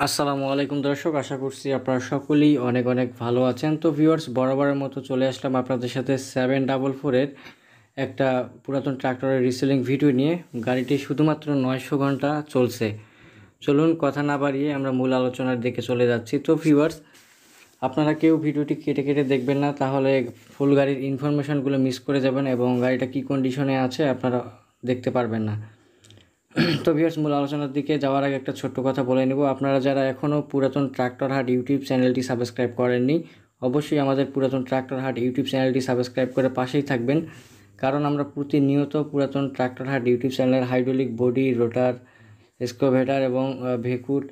আসসালামু আলাইকুম দর্শক, আশা করছি আপনারা সকলেই অনেক অনেক ভালো আছেন। তো ভিউয়ার্স, বরাবরের মতো চলে আসলাম আপনাদের সাথে 744-এর একটা পুরাতন ট্রাক্টরের রিসেলিং ভিডিও নিয়ে। গাড়িটি শুধুমাত্র 900 ঘন্টা চলছে। চলুন কথা না বাড়িয়ে আমরা মূল আলোচনার দিকে চলে যাচ্ছি। তো ভিউয়ার্স, আপনারা কেউ ভিডিওটি কেটে কেটে দেখবেন না, তাহলে ফুল গাড়ির ইনফরমেশনগুলো মিস করে যাবেন এবং গাড়িটা কী কন্ডিশনে আছে আপনারা দেখতে পারবেন না। তো ভিউয়ার্স, মূল আলোচনার দিকে যাওয়ার আগে একটা ছোট্ট কথা বলে নেব। আপনারা যারা এখনও পুরাতন ট্রাক্টর হাট ইউটিউব চ্যানেলটি সাবস্ক্রাইব করেননি, অবশ্যই আমাদের পুরাতন ট্রাক্টর হাট ইউটিউব চ্যানেলটি সাবস্ক্রাইব করে পাশেই থাকবেন, কারণ আমরা প্রতিনিয়ত পুরাতন ট্রাক্টর হাট ইউটিউব চ্যানেলের হাইড্রোলিক বডি, রোটার, এক্সকাভেটর এবং ভেকুর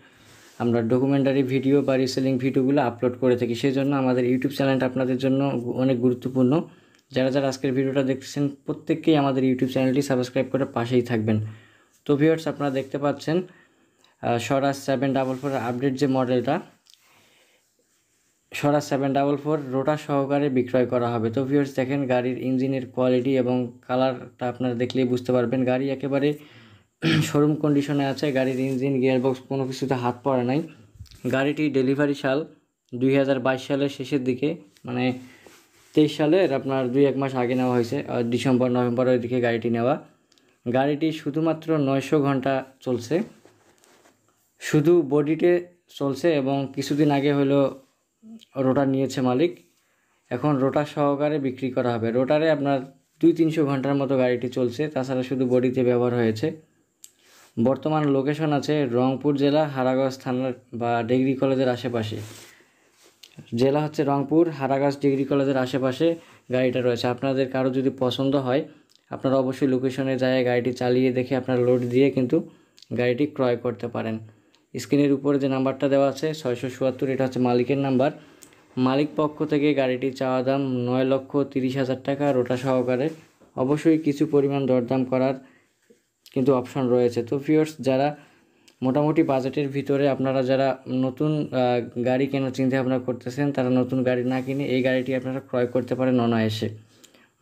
আমরা ডকুমেন্টারি ভিডিও বা রিসেলিং ভিডিওগুলো আপলোড করে থাকি। সেই জন্য আমাদের ইউটিউব চ্যানেলটা আপনাদের জন্য অনেক গুরুত্বপূর্ণ। যারা যারা আজকের ভিডিওটা দেখছেন প্রত্যেককেই আমাদের ইউটিউব চ্যানেলটি সাবস্ক্রাইব করে পাশেই থাকবেন। তো ভিউয়ার্স, আপনারা দেখতে পাচ্ছেন স্বরাজ 744 আপডেট যে মডেলটা, স্বরাজ 744 রোটার সহকারে বিক্রয় করা হবে। তো ভিউয়ার্স, দেখেন গাড়ির ইঞ্জিনের কোয়ালিটি এবং কালারটা আপনারা দেখলেই বুঝতে পারবেন। গাড়ি একেবারে শোরুম কন্ডিশনে আছে। গাড়ির ইঞ্জিন, গিয়ারবক্স কোনো কিছুতে হাত পড়ে নাই। গাড়িটি ডেলিভারি সাল 2022 সালের শেষের দিকে, মানে 23 সালের আপনার 2-1 মাস আগে নেওয়া হয়েছে, ডিসেম্বর নভেম্বরের দিকে গাড়িটি নেওয়া। গাড়িটি শুধুমাত্র 900 ঘন্টা চলছে, শুধু বডিতে চলছে এবং কিছুদিন আগে হলো রোটার নিয়েছে মালিক। এখন রোটার সহকারে বিক্রি করা হবে। রোটারে আপনার 200-300 ঘন্টার মতো গাড়িটি চলছে, তাছাড়া শুধু বডিতে ব্যবহার হয়েছে। বর্তমান লোকেশন আছে রংপুর জেলা, হারাগঞ্জ থানার বা ডিগ্রি কলেজের আশেপাশে। জেলা হচ্ছে রংপুর, হারাগঞ্জ ডিগ্রি কলেজের আশেপাশে গাড়িটা রয়েছে। আপনাদের কারো যদি পছন্দ হয়, আপনারা অবশ্যই লোকেশনে যায় গাড়িটি চালিয়ে দেখে আপনারা লোড দিয়ে কিন্তু গাড়িটি ক্রয় করতে পারেন। স্ক্রিনের উপরে যে নাম্বারটা দেওয়া আছে 677, এটা হচ্ছে মালিকের নাম্বার। মালিক পক্ষ থেকে গাড়িটি চাওয়া দাম 9,30,000 টাকা রোটা সহকারে। অবশ্যই কিছু পরিমাণ দরদাম করার কিন্তু অপশন রয়েছে। তো ভিউয়ার্স, যারা মোটামুটি বাজেটের ভিতরে আপনারা যারা নতুন গাড়ি কেনার চিন্তাভাবনা করতেছেন, তারা নতুন গাড়ি না কিনে এই গাড়িটি আপনারা ক্রয় করতে পারেন অনায়াসে।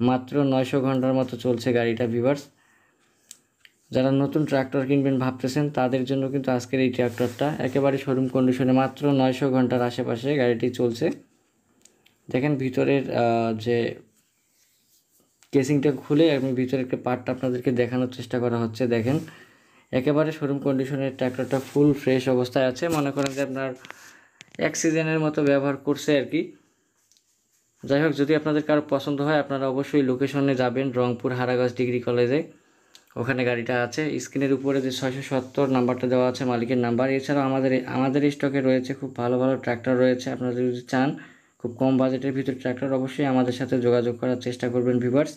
মাত্র 900 ঘন্টার মতো চলছে গাড়িটা। ভিউয়ার্স, যারা নতুন ট্রাক্টর কিনবেন ভাবতেছেন তাদের জন্য কিন্তু আজকের এই ট্রাক্টরটা একেবারে শোরুম কন্ডিশনে মাত্র 900 ঘন্টার আশেপাশে গাড়িটি চলছে। দেখেন ভিতরের যে কেসিংটা খুলে আমি ভিতরের একটা পার্টটা আপনাদেরকে দেখানোর চেষ্টা করা হচ্ছে। দেখেন একেবারে শোরুম কন্ডিশনের ট্রাক্টরটা ফুল ফ্রেশ অবস্থায় আছে। মনে করেন যে আপনার এক সিজনের মতো ব্যবহার করছে আর কি। যাই হোক, যদি আপনাদের কারো পছন্দ হয় আপনারা অবশ্যই লোকেশনে যাবেন, রংপুর হারাগঞ্জ ডিগ্রি কলেজে, ওখানে গাড়িটা আছে। স্ক্রিনের উপরে যে 670 নাম্বারটা দেওয়া আছে মালিকের নাম্বার। এছাড়াও আমাদের স্টকে রয়েছে খুব ভালো ভালো ট্রাক্টর রয়েছে। আপনারা যদি চান খুব কম বাজেটের ভিতরে ট্রাক্টর, অবশ্যই আমাদের সাথে যোগাযোগ করার চেষ্টা করবেন ভিউয়ার্স।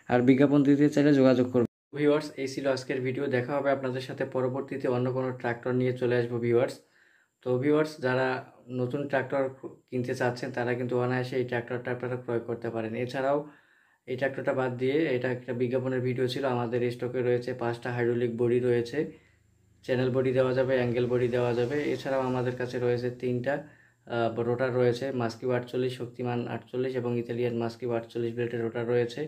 আর বিজ্ঞাপন দিতে চাইলে যোগাযোগ করবেন। ভিউয়ার্স, এই ছিল আজকের ভিডিও। দেখা হবে আপনাদের সাথে পরবর্তীতে অন্য কোনো ট্রাক্টর নিয়ে চলে আসবো ভিউয়ার্স। তো ভিউয়ার্স, যারা নতুন ট্রাক্টর কিনতে চাচ্ছেন তারা কিন্তু অনায়াসে এই ট্রাক্টরটা আপনারা ক্রয় করতে পারেন। এছাড়াও এই ট্রাক্টরটা বাদ দিয়ে, এটা একটা বিজ্ঞাপনের ভিডিও ছিল, আমাদের স্টকে রয়েছে 5টা হাইড্রোলিক বডি রয়েছে। চ্যানেল বডি দেওয়া যাবে, অ্যাঙ্গেল বডি দেওয়া যাবে। এছাড়াও আমাদের কাছে রয়েছে 3টা রোটার রয়েছে, মাস্কিউ 48, শক্তিমান 48 এবং ইতালিয়ান মাস্কিউ 48 ব্লেডের রোটার রয়েছে।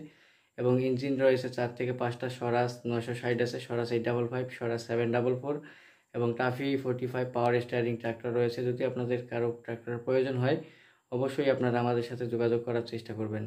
এবং ইঞ্জিন রয়েছে 4 থেকে 5টা। স্বরাজ 960 আছে, স্বরাজ 855, স্বরাজ 744 এবং টাফি 45 পাওয়ার স্টিয়ারিং ট্রাক্টর রয়েছে। যদি আপনাদের কারো ট্রাক্টরের প্রয়োজন হয় অবশ্যই আপনারা আমাদের সাথে যোগাযোগ করার চেষ্টা করবেন।